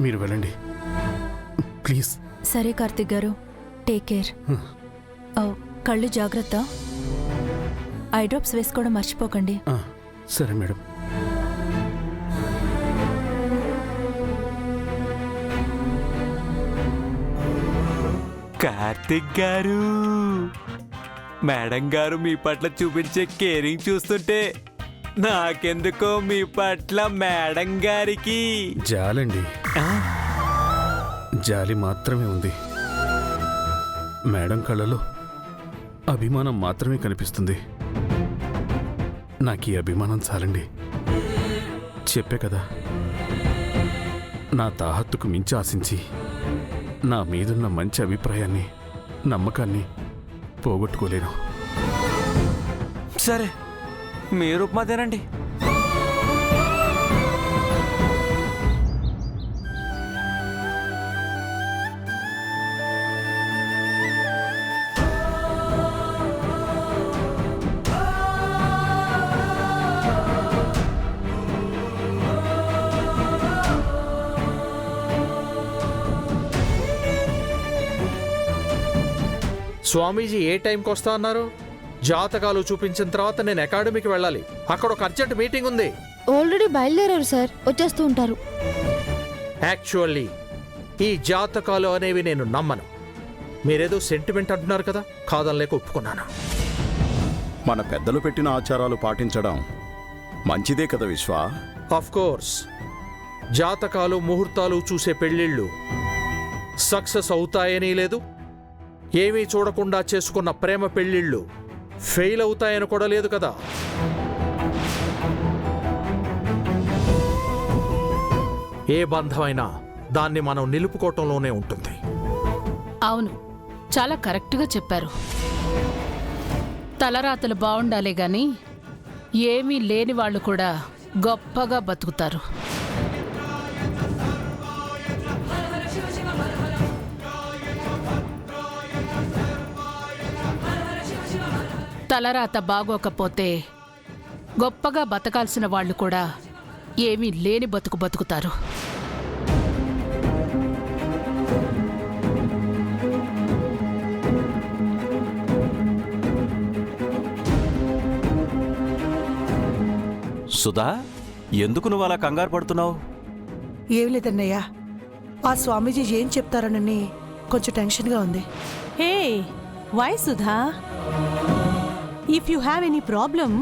మీరు వెళ్ళండి ప్లీజ్. సరే కార్తిక్ గారు, టేక్ కేర్. కళ్ళు జాగ్రత్త. ఐ డ్రాప్స్ వేసుకోవడం మర్చిపోకండి. సరే మేడం. కార్తిక్ గారు, మేడం గారు మీ పట్ల చూపించే కేరింగ్ చూస్తుంటే నాకెందుకో మీ పట్ల మేడం గారికి జాలండి. జాలి మాత్రమే ఉంది. మేడం కళ్ళలో అభిమానం మాత్రమే కనిపిస్తుంది. నాకు ఈ అభిమానం చాలండి. చెప్పే కదా, నా తాహత్తుకు మించి ఆశించి నా మీదున్న మంచి అభిప్రాయాన్ని, నమ్మకాన్ని పోగొట్టుకోలేను. సరే, మీరు ఉప్మా తినండి. స్వామీజీ ఏ టైంకి వస్తా అన్నారు? జాతకాలు చూపించిన తర్వాత నేను అకాడమీకి వెళ్ళాలి. అక్కడ ఒక అర్జెంట్ మీటింగ్ ఉంది. ఆల్రెడీ బయలుదేరారు సార్, వచ్చేస్తూ ఉంటారు. యాక్చువల్లీ ఈ జాతకాలు అనేవి నేను నమ్మను. మీరేదో సెంటిమెంట్ అంటున్నారు కదా, కాదనలేక ఒప్పుకున్నాను. మన పెద్దలు పెట్టిన ఆచారాలు పాటించడం మంచిదే కదా విశ్వా? ఆఫ్ కోర్స్, జాతకాలు ముహూర్తాలు చూసే పెళ్ళిళ్ళు సక్సెస్ అవుతాయని లేదు, ఏమీ చూడకుండా చేసుకున్న ప్రేమ పెళ్ళిళ్ళు ఫెయిల్ అవుతాయని కూడా లేదు కదా. ఏ బంధమైనా దాన్ని మనం నిలుపుకోవటంలోనే ఉంటుంది. అవును, చాలా కరెక్ట్గా చెప్పారు. తలరాతలు బాగుండాలే గాని ఏమీ లేని వాళ్ళు కూడా గొప్పగా బతుకుతారు. తలరాత బాగోకపోతే గొప్పగా బతకాల్సిన వాళ్ళు కూడా ఏమీ లేని బతుకు బతుకుతారు. సుధా, ఎందుకు నువ్వు అలా కంగారు పడుతున్నావు? ఏం లేదన్నయ్యా, ఆ స్వామీజీ ఏం చెప్తారనని కొంచెం టెన్షన్గా ఉంది. Hey, why Sudha? If you have any problem,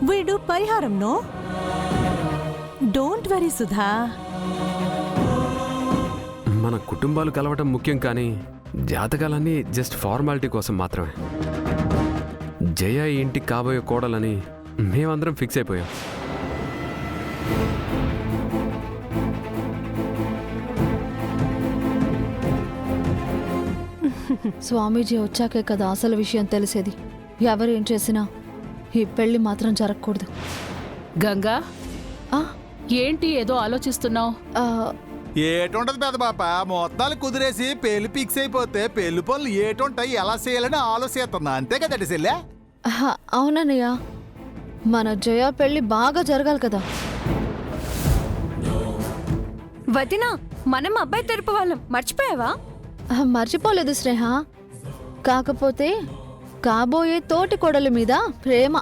we do పరిహారం, నో? Don't worry Sudha. మన కుటుంబాలు కలవటం ముఖ్యం, కానీ జాతకాలన్నీ జస్ట్ ఫార్మాలిటీ కోసం మాత్రమే. జయ ఇంటికి కాబోయే కోడలని మేమందరం ఫిక్స్ అయిపోయాం. స్వామీజీ వచ్చాకే కదా అసలు విషయం తెలిసేది. ఎవరేం చేసినా ఈ పెళ్లి మాత్రం జరగకూడదు. గంగా, ఏంటి ఏదో ఆలోచిస్తున్నావు? ఏటుంటది పెద్ద పాప, మొత్తాలు కుదిరేసి పెళ్లి ఫిక్స్ అయిపోతే పెళ్లి పనులు ఏటుంటాయి, ఎలా చేయాలని ఆలోచిస్తున్నా, అంతే కదండి చెల్లె? అవునన్నయ్య, మన జయ పెళ్లి బాగా జరగాలి కదా. వదినా, మనం అబ్బాయి తరపు వాళ్ళం, మర్చిపోయావా? మర్చిపోలేదు స్నేహ, కాకపోతే కాబోయే తోటి కోడలి మీద ప్రేమ.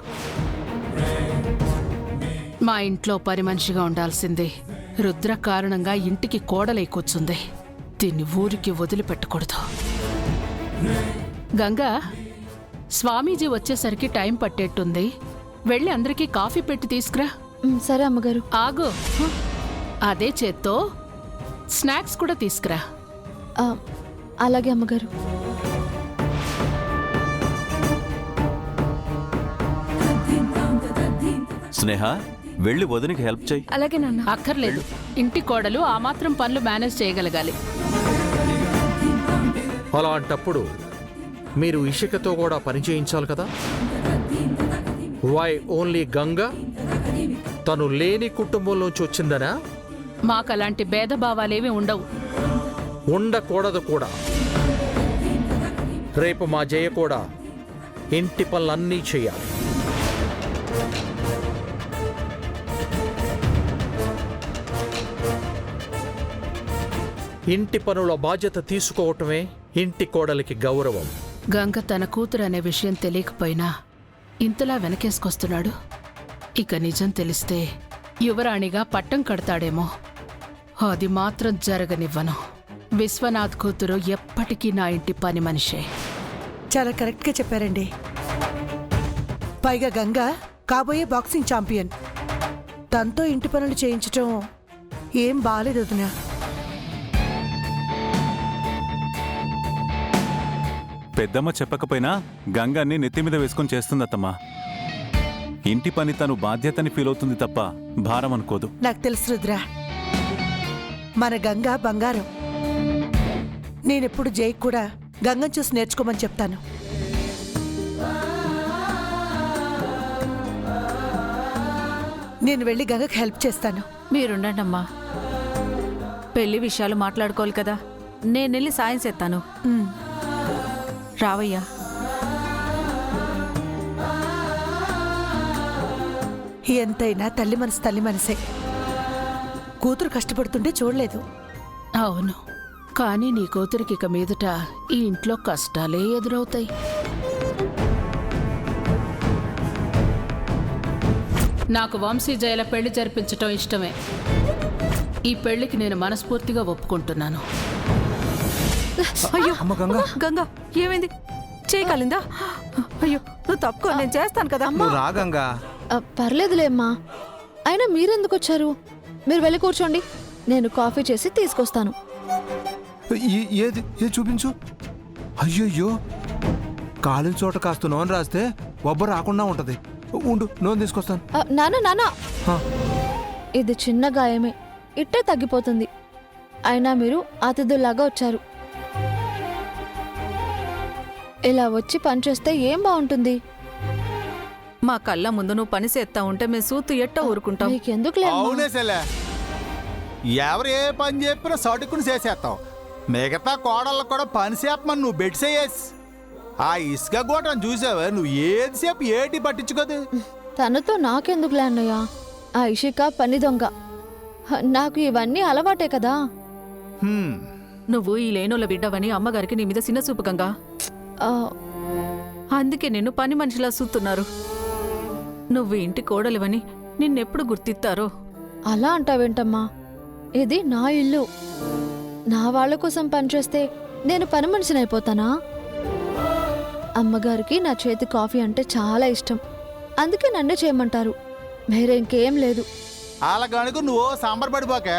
మా ఇంట్లో పని మనిషిగా ఉండాల్సిందే రుద్ర కారణంగా ఇంటికి కోడలై కూర్చుంది. దీన్ని ఊరికి వదిలిపెట్టకూడదు. గంగా, స్వామీజీ వచ్చేసరికి టైం పట్టేట్టుంది. వెళ్ళి అందరికీ కాఫీ పెట్టి తీసుకురా. సరే అమ్మగారు. ఆగు, అదే చేత్తో స్నాక్స్ కూడా తీసుకురా. అలాగే అమ్మగారు. స్నేహ, వెళ్ళి వదినికి హెల్ప్ చేయి. అలాగే నాన్న. అక్కర్లేదు, ఇంటి కోడలు ఆ మాత్రం పనులు మేనేజ్ చేయగలగాలి. అలాంటప్పుడు మీరు ఇషికతో కూడా పని చేయించాలి కదా. Why only Ganga? తను లేని కుటుంబంలోంచి వచ్చిందనా? మాకలాంటి భేదభావాలేమీ ఉండవు. ఉండకూడదు కూడా. రేపు మా జయ కూడా ఇంటి పనులన్నీ చేయాలి. ఇంటి పనుల బాధ్యత తీసుకోవటమే ఇంటి కోడలికి గౌరవం. గంగ తన కూతురు అనే విషయం తెలియకపోయినా ఇంతలా వెనకేసుకొస్తున్నాడు. ఇక నిజం తెలిస్తే యువరాణిగా పట్టం కడతాడేమో. అది మాత్రం జరగనివ్వను. విశ్వనాథ్ కూతురు ఎప్పటికీ నా ఇంటి పని మనిషే. చాలా కరెక్ట్గా చెప్పారండి. పైగా గంగ కాబోయే బాక్సింగ్ ఛాంపియన్. తనతో ఇంటి పనులు చేయించటం ఏం బాలేదు వదినా. పెద్దమ్మ చెప్పకపోయినా గంగాన్ని నెత్తి మీద వేసుకొని చేస్తుందత్తమ్మా. ఇంటి పని తను బాధ్యతని ఫీల్ అవుతుంది తప్ప భారం అనుకోదు. నాకు తెలుసు రుద్రా, మన గంగ బంగారం. నేనెప్పుడు జైకి కూడా గంగను చూసి నేర్చుకోమని చెప్తాను. నేను వెళ్ళి గంగకి హెల్ప్ చేస్తాను. మీరుండండమ్మా, పెళ్లి విషయాలు మాట్లాడుకోవాలి కదా. నేను వెళ్ళి సాయం చేస్తాను. రావయ్యా. ఎంతైనా తల్లి మనసు తల్లి మనసే. కూతురు కష్టపడుతుంటే చూడలేదు. అవును, కానీ నీ కూతురికి ఇక మీదట ఈ ఇంట్లో కష్టాలే ఎదురవుతాయి. నాకు వంశీజయల పెళ్లి జరిపించటం ఇష్టమే. ఈ పెళ్లికి నేను మనస్ఫూర్తిగా ఒప్పుకుంటున్నాను. అయ్యో గంగా, ఏమైంది? చేయగలిందా? అయ్యో, నువ్వు తప్పుకో, నేను చేస్తాను కదా. రా గంగా. పర్లేదులే అమ్మా. అయినా మీరెందుకు వచ్చారు? మీరు వెళ్ళి కూర్చోండి, నేను కాఫీ చేసి తీసుకొస్తాను. ఏది చూపించు. అయ్యయ్యో, కాలిన చోట కాస్త నూనె రాస్తే బొబ్బ రాకుండా ఉంటది. ఉండు, నూనె తీసుకొస్తాను. నానా, ఇది చిన్న గాయమే, ఇట్టే తగ్గిపోతుంది. అయినా మీరు అతిథుల్లాగా వచ్చారు. ఇలా వచ్చి పనిచేస్తే ఏం బాగుంటుంది? మా కళ్ళ ముందు నువ్వు పని చేస్తా ఉంటే మేము సూతు ఎట్ట ఊరుకుంటాం. నీకెందుకులే అమ్మా. అవునే సెల్లే, ఎవరు ఏ పని చెప్పినా సడుకుని చేసేస్తావు. మిగతా కోడళ్ళకు కూడా పని చేపమని నువ్వు బెడ్ చేయేసి ఆ ఇసుక గోటను చూసావా? నువ్వు ఏదిసేపు ఏటి పట్టించుకోదు. తనతో నాకెందుకులే అన్నయ్య. ఆ ఇషిక పని దొంగ. నాకు ఇవన్నీ అలవాటే కదా. నువ్వు ఈ లేనోళ్ళ బిడ్డవని అమ్మగారికి నీ మీద చిన్న చూపు గంగా. ఆ, అందుకే నిన్ను పని మనిషిలా చూస్తున్నారు. నువ్వు ఇంటి కోడలివని నిన్నెప్పుడు గుర్తిస్తారో. అలా అంటావేంటమ్మా? ఇది నా ఇల్లు. నా వాళ్ళ కోసం పనిచేస్తే నేను పని మనిషిని అయిపోతానా? అమ్మగారికి నా చేతి కాఫీ అంటే చాలా ఇష్టం. అందుకే నన్నే చేయమంటారు. వేరే ఇంకేం లేదు. అలాగనుకు నువ్వు సాంబార్ పడిపోక